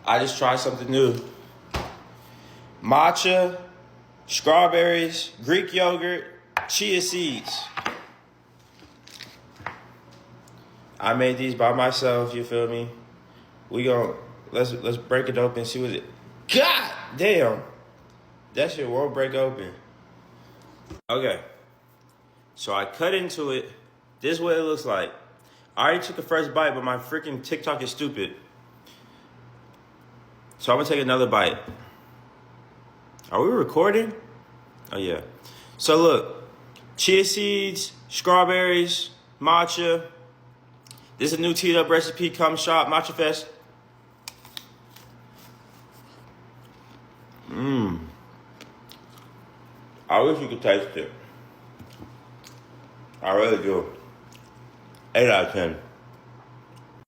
I just tried something new. Matcha, strawberries, Greek yogurt, chia seeds. I made these by myself, you feel me? Let's break it open, see what it. God damn! That shit won't break open. Okay. So I cut into it. This is what it looks like. I already took the first bite, but my freaking TikTok is stupid. So I'm gonna take another bite. Are we recording? Oh yeah. So look, chia seeds, strawberries, matcha. This is a new teed up recipe. Come shop, Matcha Fest. I wish you could taste it. I really do. 8 out of 10.